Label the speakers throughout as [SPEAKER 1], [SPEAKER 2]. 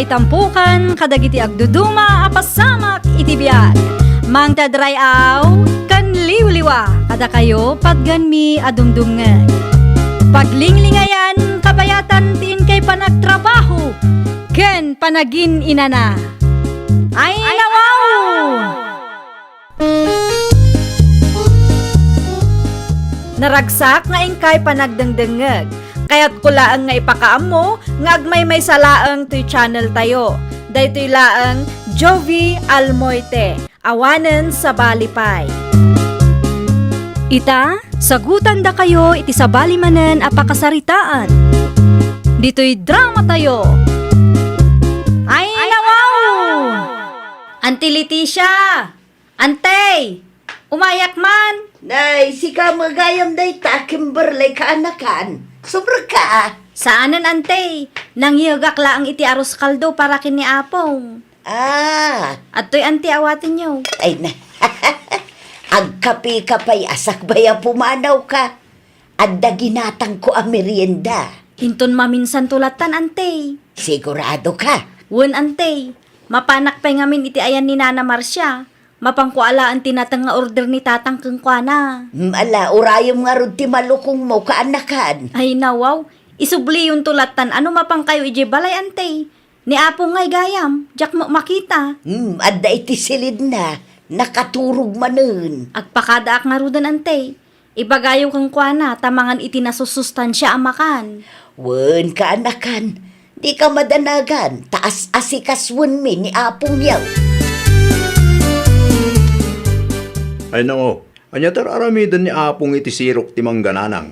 [SPEAKER 1] ngay tampukan, kadagiti agduduma, apasamak iti biag. Mang tadrayaw, kan liwliwa, kada kayo pagganmi adumdumngeg. Paglinglingayan, kabayatan tiin kay panagtrabaho, ken panagin inana. Ay nawaw! Naragsak nga ingkay panagdengdengeg. Kaya't kulaang nga ipakaam mo, nga agmay salaang to'y channel tayo. Daytoy laang Jovi Almoite, awanen sa balipay. Ita, sagutan da kayo iti sa balimanen apakasaritaan. Dito'y drama tayo. Ay nawaw! Auntie Leticia! Antay! Umayak man!
[SPEAKER 2] Nay, si ka magayam day ta, Kimberly ka anakan. Sobra ka.
[SPEAKER 1] Saanan, antay? Nangyagak laang iti aros kaldo para kini apong.
[SPEAKER 2] Ah,
[SPEAKER 1] At to'y anti awatin niyo.
[SPEAKER 2] ay na. Agkapi ka pa'y asak baya pumanaw ka. Adda ginatang ko ang merienda.
[SPEAKER 1] Hinton maminsan tulatan, antay.
[SPEAKER 2] Sigurado ka.
[SPEAKER 1] Wen, antay. Mapanak pa'y ngamin iti ayan ni Nana Marcia. Mapangkuala ang tinatang nga order ni Tatang Kengkwana.
[SPEAKER 2] Ala, urayom nga ron ti malukong mo kaanakan.
[SPEAKER 1] Ay nawaw, isubli yung tulatan. Ano mapang kayo ije balay, antay? Ni Apo ngay gayam, jak mo makita.
[SPEAKER 2] Adda iti silid na. Nakaturog manen.
[SPEAKER 1] Agpakadaak nga rudan, antay. Ibagayo Kengkwana, tamangan iti nasusustansya amakan.
[SPEAKER 2] Wen kaanakan. Di ka madanagan. Taas asikaswan mi ni Apong yaw.
[SPEAKER 3] Ay nao, anya aramidan ni Apong iti sirok ti manggananang.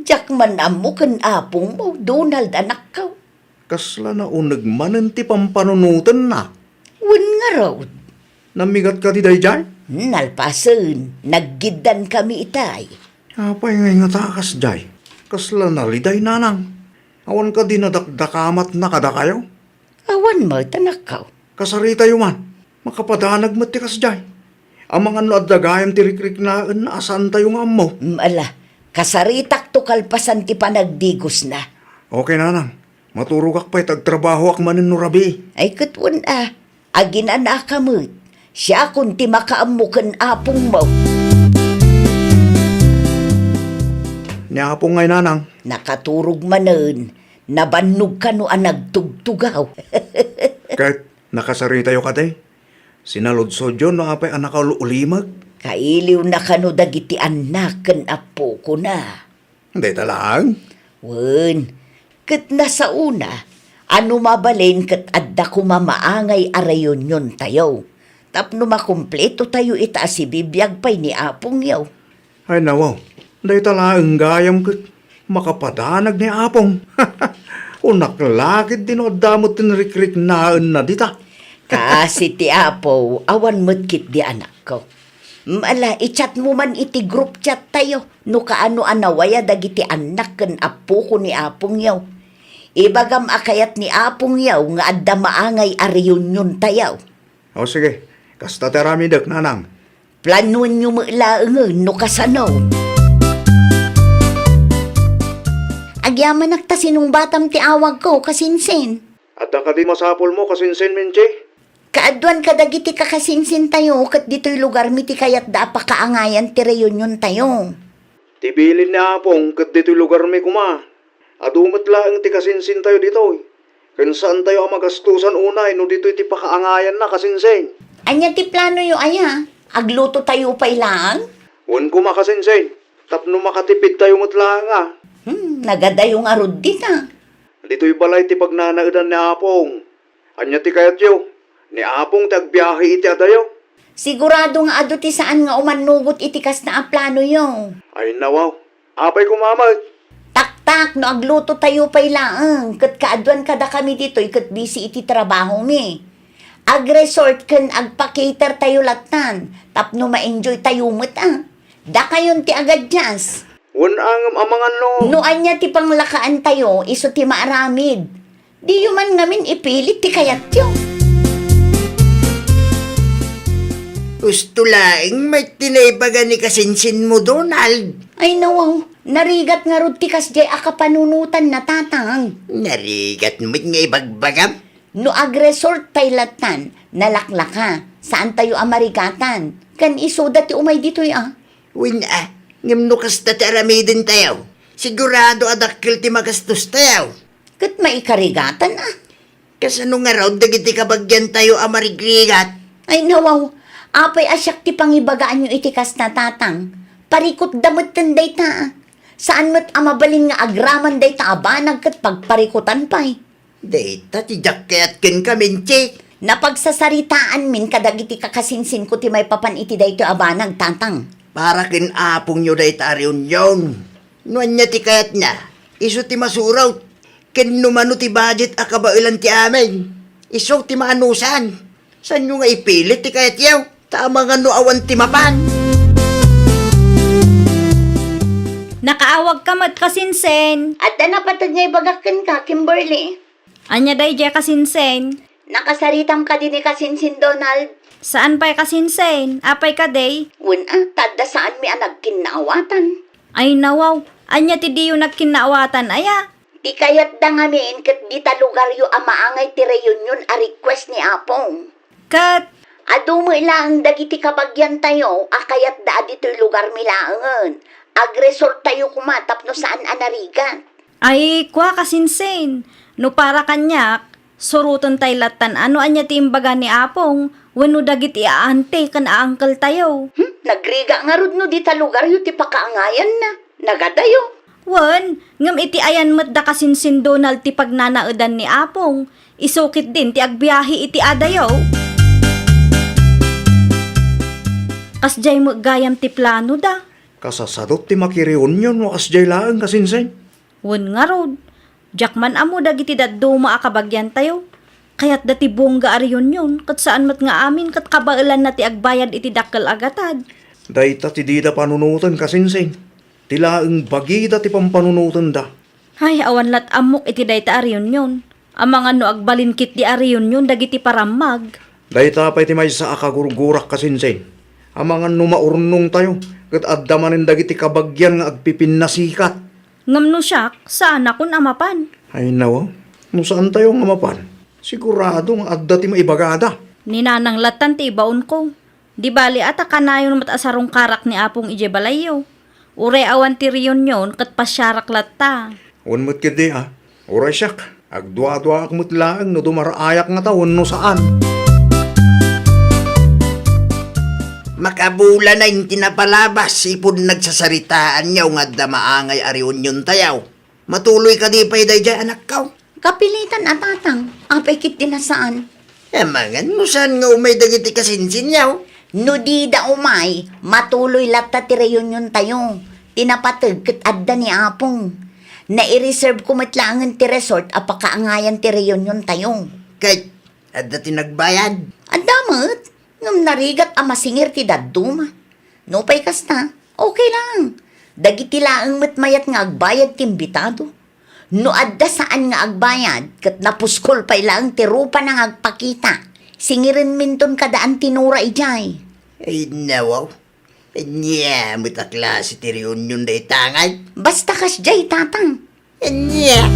[SPEAKER 2] Jak man amo kan Apong mo, Donald anak ka.
[SPEAKER 3] Kasla na unag manen ti pampanunutan na.
[SPEAKER 2] Wen nga raw.
[SPEAKER 3] Namigat ka ti dayjay?
[SPEAKER 2] Nalpasen, naggidan kami itay.
[SPEAKER 3] Apay ngay nga takas jay. Kasla na liday nanang. Awan ka di nadakdakamat na kada kayo.
[SPEAKER 2] Awan mo, tanak ka.
[SPEAKER 3] Kasari tayo man. Makapadanag matikas jay. Ang mga no adagayam ti rikrik na asan tayo nga mo.
[SPEAKER 2] Ala, kasaritak to kalpasan ti panagdigos na.
[SPEAKER 3] Okay nanang. Maturugak pa'y tagtrabaho ak manin no rabi.
[SPEAKER 2] Ay katwan agin anak ka mo. Siya kung ti makaamukan Apong mo.
[SPEAKER 3] Ni Apong ngay nanang.
[SPEAKER 2] Nakaturog manen, nabannog ka no nagtugtugaw.
[SPEAKER 3] Kahit nakasari tayo katay. Sinalodsod yun na apay anak ka ulimag.
[SPEAKER 2] Kailiw na ka no dagiti anak kan apo ko na.
[SPEAKER 3] Hindi talang.
[SPEAKER 2] Wen, ket nasa una, ano mabalin ket adda ko mamaangay arayon yun tayo. Tapno makumpleto tayo ita si bibiyag pay ni Apong yaw.
[SPEAKER 3] Ay nawaw, hindi talang gayam kat makapadanag ni Apong. Unak lakit din o damot tinrikrik naan na dita.
[SPEAKER 2] Kasi ti Apo, awan medkit di anak ko. Ala, i-chat mo man iti group chat tayo. No kaano anawaya dagiti anak ken apo ko ni Apong yaw. Ibagam akayat ni Apong yaw nga adda maangay a reunion tayaw.
[SPEAKER 3] O sige, kasta teramidak nanang.
[SPEAKER 2] Planuan nyo maulaangan no kasanaw. Agyaman nagtasinong batam ti awag ko kasinsin.
[SPEAKER 3] At ka di masapol mo kasinsin minche.
[SPEAKER 2] Kaadwan kadagiti kakasinsin tayo kat dito'y lugar mi ti kayat da pa kaangayan ti reunion tayo.
[SPEAKER 3] Tibilin ni Apong kat dito'y lugar may kuma. At umatlaang ti kasinsin tayo dito. Kung saan tayo ang magastusan unay no dito'y ti pakaangayan na kasinsin.
[SPEAKER 2] Anya ti plano yo aya? Agluto tayo pa ilang?
[SPEAKER 3] Wan kuma kasinsin. Tapno makatipid tayo matlaang
[SPEAKER 2] Nagadayong arod dita.
[SPEAKER 3] Dito'y balay ti pagnanaidan ni Apong. Anya ti kayat yo. Ni Apong tagbiyahe iti adayo.
[SPEAKER 2] Sigurado nga ado ti saan nga umanugot itikas na ang plano yo.
[SPEAKER 3] Ay nawaw, apay kumamag.
[SPEAKER 2] Tak no agluto tayo pa ilang. Kat kaadwan kada kami dito kat busy iti trabaho mi. Ag-resort kan agpa-cater tayo latan. Tapno ma-enjoy tayo Da kayon ti agad jazz.
[SPEAKER 3] Wan ang amangan no.
[SPEAKER 2] No anya ti panglakaan tayo iso ti maaramid. Di yuman ngamin ipilit ti kayat yo.
[SPEAKER 4] Gusto lang, may tinaybaga ni kasinsin mo, Donald.
[SPEAKER 2] Ay nawaw, narigat nga rod ti kasjay akapanunutan na tatang.
[SPEAKER 4] Narigat mo't nga ibagbagam.
[SPEAKER 2] No agresor tayo latan, nalaklaka, saan tayo amarigatan? Kan iso dati umay dito'y
[SPEAKER 4] Win ngam no kasta ti aramidin tayo. Sigurado adakil ti magastos tayo.
[SPEAKER 2] Kat maikarigatan
[SPEAKER 4] Kasano nga raw dagiti kabagyan tayo amarigrigat.
[SPEAKER 2] Ay nawaw, apay asyak ti pangibagaan yung itikas na tatang. Parikot damot tanday ta. Saan mo't amabalin nga agraman day ta abanag kat pagparikutan pa'y.
[SPEAKER 4] Data ti jacket ken kaminchi.
[SPEAKER 2] Napagsasaritaan min kadagiti kakasinsin ko ti may papan iti day to abanag tatang.
[SPEAKER 4] Para kin apong nyo day tariyon yon. Nuan niya ti kayat na. Iso ti masuraw. Ken numano ti budget akabailan ti amin. Iso ti maanusan. San nyo nga ipilit ti kayat yaw? Tama nga no awan ti mapan.
[SPEAKER 1] Nakaawag ka mat kasinsen.
[SPEAKER 2] At na patag nga ibagakan ka, Kimberly.
[SPEAKER 1] Anya day je kasinsen.
[SPEAKER 2] Nakasaritam ka din ni Kasinsin Donald.
[SPEAKER 1] Saan pa'y kasinsen? Apay ka day?
[SPEAKER 2] Tadda saan mi anag kinaawatan.
[SPEAKER 1] Ay nawaw, anya ti diyo nagkinaawatan aya.
[SPEAKER 2] Di kayat da ngamin kat di ta lugar yu amaangay ti reunion a request ni Apong.
[SPEAKER 1] Kat,
[SPEAKER 2] Adu mo ilang dagiti kabagyan tayo, akayat da dito'y lugar milaangan. Agresor tayo kumatap no saan anarigan.
[SPEAKER 1] ay kwa kasinsen. No para kanyak, surutan tay latan ano anya ti imbaga ni Apong, wano dagiti aante kan aangkel tayo.
[SPEAKER 2] Nagriga nga rod no di ta lugar yu ti pakaangayan na. Nagadayo.
[SPEAKER 1] Wan, ngam iti ayan mat da kasinsin Donald ti pagnanaudan ni Apong, isukit din ti agbiyahe iti adayaw. Kasjay mo gayam ti plano da.
[SPEAKER 3] Kasasadot ti makireunion no asjay laang kasinsen.
[SPEAKER 1] Wan nga rod, jakman amo dagiti daduma akabagyan tayo. Kaya't dati bongga ariyon yun, kat saan mat nga amin kat kabailan na ti agbayad iti dakkel agatad.
[SPEAKER 3] Dayta ti dida panunutan kasinsen. Tilaang bagida ti pampanunutan da.
[SPEAKER 1] Ay, awan lat amok iti dayta ariyon yun. Ang mga no agbalinkit di ariyon yun dagiti paramag.
[SPEAKER 3] Dayta pa iti may sa akagurgurak kasinsen. Ang mga numaurnong tayo, kat addamanin dagiti kabagyan nga agpipinasikat.
[SPEAKER 1] Ngam no siyak, saan akon amapan?
[SPEAKER 3] Ay nawa, no saan tayo nga mapan? Sigurado nga adda ti maibagada.
[SPEAKER 1] Ninanang latan ti ibaon ko. Di bali ata kanayon matasarong karak ni Apong ije balayo. Ure awan ti riyon yon kat pasyarak latta.
[SPEAKER 3] Wan mo't kidi Oray siyak, agdwa-dwa ak mo't laang no dumaraayak nga taon no saan.
[SPEAKER 4] Makabula na yung tinapalabas, ipon nagsasaritaan niyaw nga damaangay ariyon yun tayaw. Matuloy ka di pa'y day dyan, anak kaw.
[SPEAKER 2] Kapilitan atatang, apay kit din na saan.
[SPEAKER 4] Mangan mo saan nga umay dagiti kasinsin yaw?
[SPEAKER 2] No di da umay, matuloy latta ti reunion tayo. Tinapatag kat adda ni Apong. Nai-reserve ko matlangan ti resort apakaangayan ti reunion tayo.
[SPEAKER 4] Kahit adda tinagbayad.
[SPEAKER 2] Adamat, ngam narigat amasingir ti daduma. No pay kasta, okay lang. Dagiti laang matmayat nga agbayad ti imbitado. No adda saan nga agbayad, kat napuskol pay lang ti rupa nang agpakita. Singirin minton kadaan tinura ijay.
[SPEAKER 4] Ay nawaw. Anya, muta klase ti reunion day tangay.
[SPEAKER 2] Basta kas jay tatang.
[SPEAKER 4] Anya.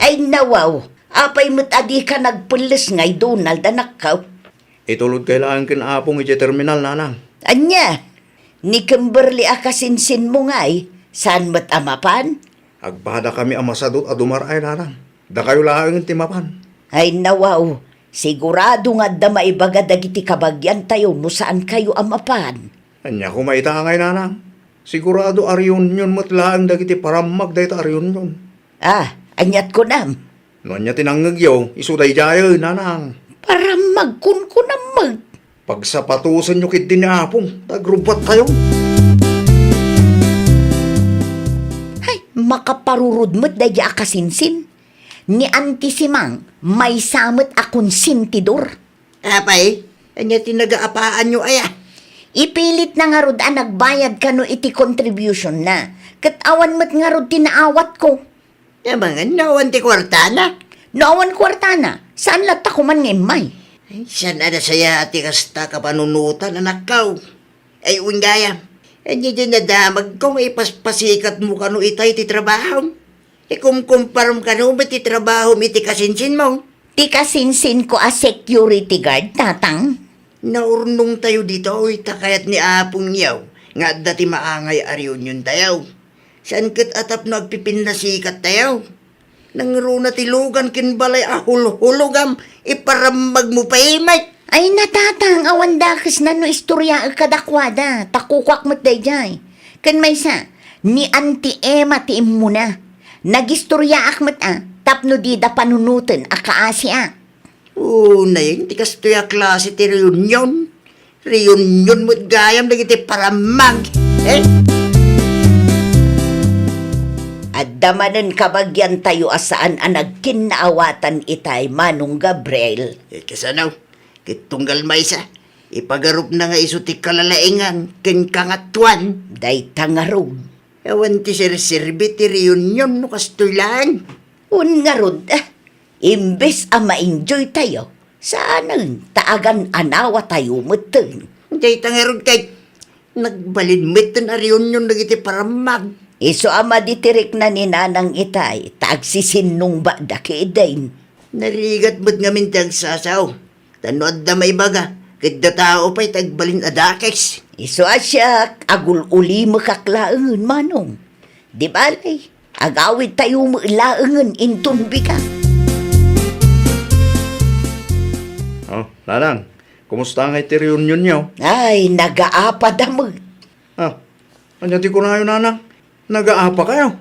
[SPEAKER 2] Ay nawaw, apay mo't adi ka nagpulis ngay Donald anak ka.
[SPEAKER 3] Itulod kailangan kinapong iti terminal nanang.
[SPEAKER 2] Anya, ni Kimberly akasinsin mo ngay, saan mo't amapan?
[SPEAKER 3] Agpada kami amasadot a dumaray nanang. Da kayo laang timapan.
[SPEAKER 2] Ay nawaw, sigurado nga da maibaga dagiti kabagyan tayo no saan kayo amapan.
[SPEAKER 3] Anya ko maitangay nanang. Sigurado ariyon yun mo't laang dagiti paramag dayta ariyon yun.
[SPEAKER 2] Anyat ko nam.
[SPEAKER 3] No anya tinanggagyaw, isuday jayo nanang.
[SPEAKER 2] Para magkun ko na
[SPEAKER 3] Pagsapatusan nyo kit din ni Apong, tagrubat tayo.
[SPEAKER 2] Ay, makaparurod mo't daya akasinsin. Ni antisimang, may samot akong sintidor.
[SPEAKER 4] Apay, anya tinagaapaan nyo aya.
[SPEAKER 2] Ipilit na nga rod nagbayad ka no iti contribution na. Katawan mo't nga rod tinaawat ko.
[SPEAKER 4] Mangan nawan ti kwartana.
[SPEAKER 2] Noawan kwartana, saan lata ko man ngimay?
[SPEAKER 4] Ay, saan na saya ati kasta kapanunutan, anak kaw. Ay, unggaya. Anya dyan nadamag ko, may paspasikat mo ka no itay ti trabaho. kung kumparam ka no, ba't trabaho mi ti kasinsin mo?
[SPEAKER 2] Ti kasinsin ko a security guard, tatang.
[SPEAKER 4] Naurnong tayo dito, oy, takayat ni apong yaw. Nga dati maangay ariyon yun tayo. Saan kat atap no agpipinasikat tayo? Nang runa tilugan kinbalay ahul-hulugam, iparamag mo pa imay.
[SPEAKER 2] Ay natatang, awan dakis na no istorya kadakwada. Takukwak mo't dayjay. Kan may sa, ni Auntie Emma ti muna. Nagistorya akmat tapno di da panunutin akaasi
[SPEAKER 4] Oo, na yun, ti kastoya klase ti reunion. Reunion mo't gayam, nagiti paramag.
[SPEAKER 2] At damanan kabagyan tayo asaan nagkinaawatan itay Manong Gabriel.
[SPEAKER 4] Kasanaw, kitunggal may sa, ipagarup na nga iso ti kalalaingan, ken kangatuan.
[SPEAKER 2] Day tangarog.
[SPEAKER 4] Ewan ti sir-sirbi ti reunion no kastoy lang.
[SPEAKER 2] Un nga rod, imbes ma-enjoy tayo, saanan taagan anawa tayo muteng.
[SPEAKER 4] Day tangarod kay, nagbalidmit na reunion nagiti paramag.
[SPEAKER 2] Iso maditirik na ni nanang itay, tagsisinong ba dakidain.
[SPEAKER 4] Narigat mo't ngamin tag sasaw. Tanood na may baga, kada tao pa'y tagbalin adakes.
[SPEAKER 2] Iso asya, agul uli makaklaangan, Manong. Di balay, agawid tayo mailaangan intunbi ka.
[SPEAKER 3] Oh, nanang, kumusta nga iti reunion niyo?
[SPEAKER 2] Ay, nagaapa damag.
[SPEAKER 3] Ah, anya ti ko na yun, nanang. Nag-aapa kayo?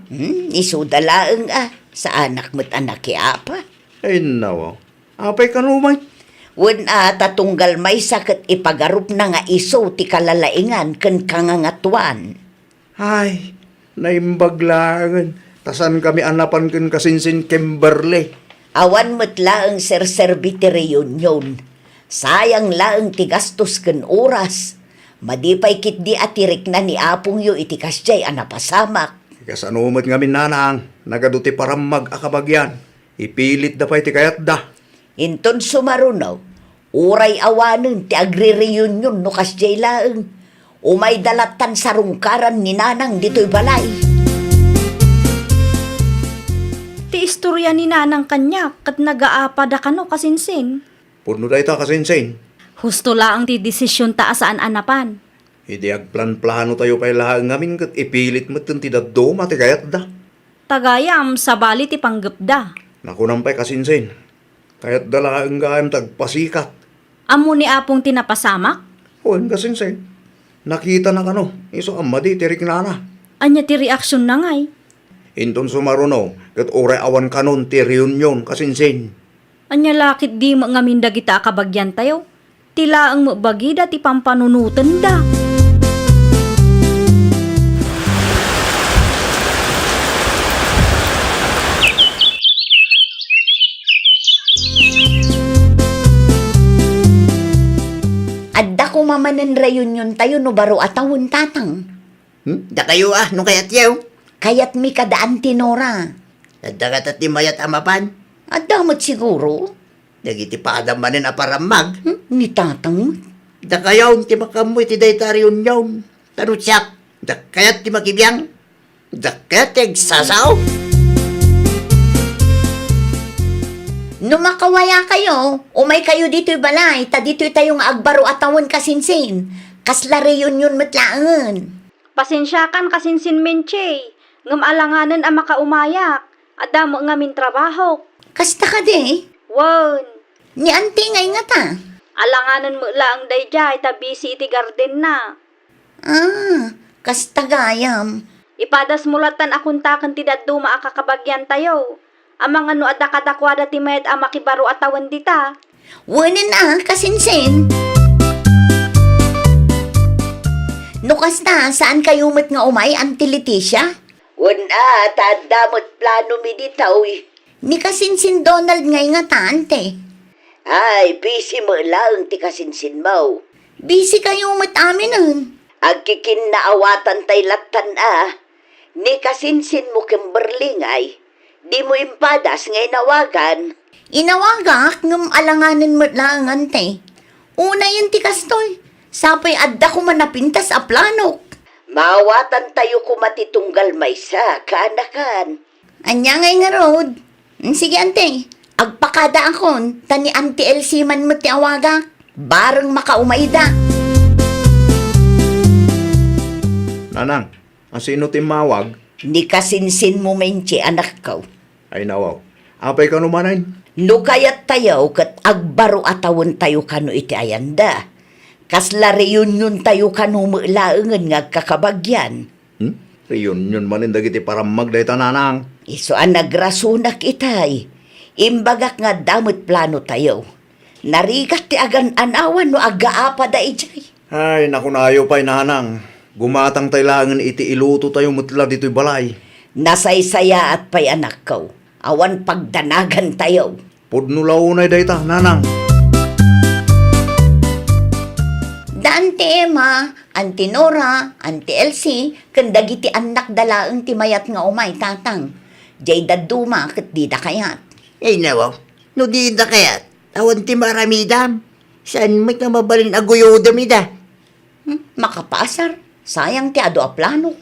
[SPEAKER 2] Iso dalaang sa anak mo't anak apa.
[SPEAKER 3] Ay, nawa. Apay ka numay.
[SPEAKER 2] Wen tatunggal may sakit ipagarup na nga iso ti kalalaingan ken kangangatuan.
[SPEAKER 3] Ay, naimbaglangan. Tasan kami anapan ken kasinsin Kimberly.
[SPEAKER 2] Awan mo't laang serserbi ti reunion. Sayang laang ti gastos ken oras. Madipay kit di atirik na ni apong yo iti kasjay anapasamak.
[SPEAKER 3] Kasanumat ngamin nanang, nagaduti paramag akabagyan. Ipilit da pa'y ti kayat da.
[SPEAKER 2] Inton sumarunaw, uray awanen ti agre-reunion no kasjay laang. Umay dalatan sarungkaran ni nanang dito'y balay.
[SPEAKER 1] Ti istorya ni nanang kanya kat nagaapa da kano kasinsin.
[SPEAKER 3] Puno da ita kasinsin.
[SPEAKER 1] Husto laang ti desisyon ta saan anapan.
[SPEAKER 3] Hindi agplan-plano tayo pa'y lahang ngamin kat ipilit mo ti dadoma ti kayat da.
[SPEAKER 1] Tagayam sa bali ti panggapda.
[SPEAKER 3] Nakunang pa'y kasinsin. Kayat da lahang gayam tagpasikat.
[SPEAKER 1] Amo ni apong tinapasamak?
[SPEAKER 3] Huwag kasinsin. Nakita na kano, iso amadi tirik nana.
[SPEAKER 1] Anya ti reaksyon na ngay.
[SPEAKER 3] Inton sumaruno, kat oray awan kanon ti reunion kasinsin.
[SPEAKER 1] Anya lakit di mo ngamin dagita kabagyan tayo. Tila ang mabagida ti pampanunutan da.
[SPEAKER 2] Adda ko mamanen reunion tayo no baro atawon tatang.
[SPEAKER 4] Da kayo nung kayat yaw.
[SPEAKER 2] Kayat mi kadaan tinora.
[SPEAKER 4] Nadagat at timayat amapan.
[SPEAKER 2] Adda mo't siguro.
[SPEAKER 4] Nagiti paadamanin a paramag.
[SPEAKER 2] Ni tatang.
[SPEAKER 4] Da kayaw ti makamoy ti dayta reunion. Tanutsak, da kayat ti makibiyang. Da kayat ti sasaw.
[SPEAKER 2] No makawaya kayo, umay kayo dito'y balay, ta dito'y tayong agbaro atawon kasinsin. Kasla reunion matlaan.
[SPEAKER 1] Pasensyakan kasinsin menche. Ngam alanganan ang makaumayak. Adamo ngamin trabaho.
[SPEAKER 2] Kasta ka de.
[SPEAKER 1] Won.
[SPEAKER 2] Ni auntie ngay nga ta.
[SPEAKER 1] Alanganan mo lang dayjay ta busy iti garden na.
[SPEAKER 2] Kasta gayam.
[SPEAKER 1] Ipadas mulatan akong takan ti daduma akakabagyan tayo. Amang ano adakadakwada ti mayat ang makibaro atawan dita.
[SPEAKER 2] Wanin kasinsin. No kasta, saan kayo mat nga umay, Auntie Leticia? Tadamot plano mi ditaw Ni kasinsin Donald ngay nga ta, ante. Ay, busy mo lang ti kasinsin mo. Busy kayo mat amin Agkikin na awatan tay latan Ni kasinsin mo Kimberly ngay. Di mo impadas ngay nawagan. Inawagak ngam alanganin mo lang, ante. Una yun ti kastoy. Sapay adda ko manapintas a planok. Mawatan tayo kumatitunggal may sa, kanakan. Anya ngay nga road. Sige, ante. Agpakada akon, tani Auntie Elsie man mo ti awaga. Bareng makaumayda.
[SPEAKER 3] Nanang, ang sino timawag?
[SPEAKER 2] Ni kasinsin mo menchi anak ko.
[SPEAKER 3] Ay nawaw. Apay ka numanay?
[SPEAKER 2] No kayat tayo kat agbaro atawon tayo kano iti ayanda. Kasla reunion tayo kano laengen nga kakabagyan.
[SPEAKER 3] Reunion manin dagiti para magdayta nanang.
[SPEAKER 2] Iso ang nagrasunak itay. Imbagak nga damot plano tayo. Narigat ti agan anawan no agaapa da ijay.
[SPEAKER 3] Ay, naku na ayaw pa'y nanang. Gumatang tayo langan iti iluto tayo mutla dito'y balay.
[SPEAKER 2] Nasaysaya at pay anak ko. Awan pagdanagan tayo.
[SPEAKER 3] Pudno launay dayta, nanang.
[SPEAKER 2] Dante Emma, Auntie Nora, Auntie Elsie, kandagiti anak dalaeng ti mayat nga umay tatang. Jay daduma kat di da kayat.
[SPEAKER 4] Ay nawaw, no di da kayat. Awan ti maramidam. Saan may nga mabalin aguyodam ida?
[SPEAKER 2] Makapasar, sayang ti ado a plano.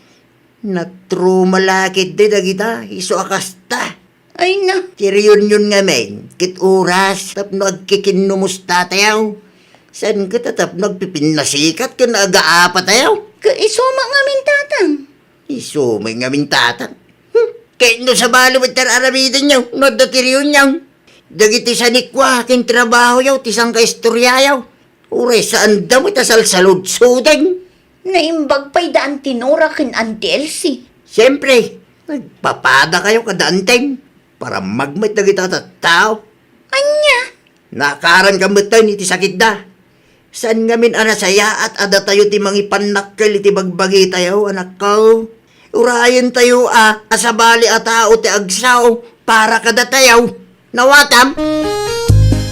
[SPEAKER 4] Natro malakit di dagita, iso akasta.
[SPEAKER 2] Ay na,
[SPEAKER 4] Ti reunion nga men, kit oras, tapno agkikinumusta tayaw. Saan ka tatap nagpipinasikat ka na agaapa tayaw?
[SPEAKER 2] kaisuma nga min tatang.
[SPEAKER 4] Iso may nga mintatan. Kaya no sa balo mo tararamidan niyo, no da ti reunion. Dagiti sa nikwa, kin trabaho yaw, tisang ka istorya yaw. Uray saan da mo tasalsalod sudeng.
[SPEAKER 2] Naimbag pa'y daan tinura kin Auntie Elsie.
[SPEAKER 4] Siyempre, nagpapada kayo kadanteng para magmit na kita tao.
[SPEAKER 2] Anya?
[SPEAKER 4] Nakaran ka matay iti sakit da. Saan ngamin anasaya at ada tayo ti mangipanakkel iti bagbagi tayo, anak ko. Urayan tayo asabali at tao ti agsaw para kada tayo. Nawatam?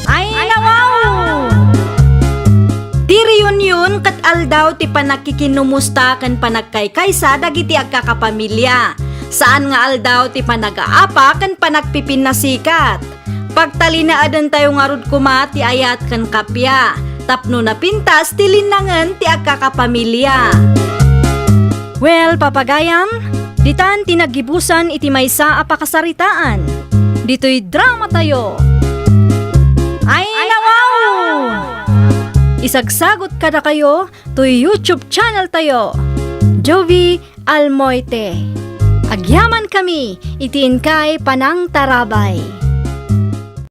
[SPEAKER 1] Ay, nawaw! Ti reunion kat aldaw ti panakikinumusta kan panagkaykaysa dagiti agkakapamilya. Saan nga aldaw ti panagaapa kan panagpipinasikat. Pagtalinaadan tayo nga rod kuma ti ayat kan kapya. Tapno na pintas ti linangan ti agkakapamilya. Well, papagayam, ditan tinagibusan iti maysa a pakasaritaan. Dito'y drama tayo. Ay, nawaw! Isagsagot kada kayo to YouTube channel tayo. Jovi Almoite. Agyaman kami, itiin kay Panang Tarabay.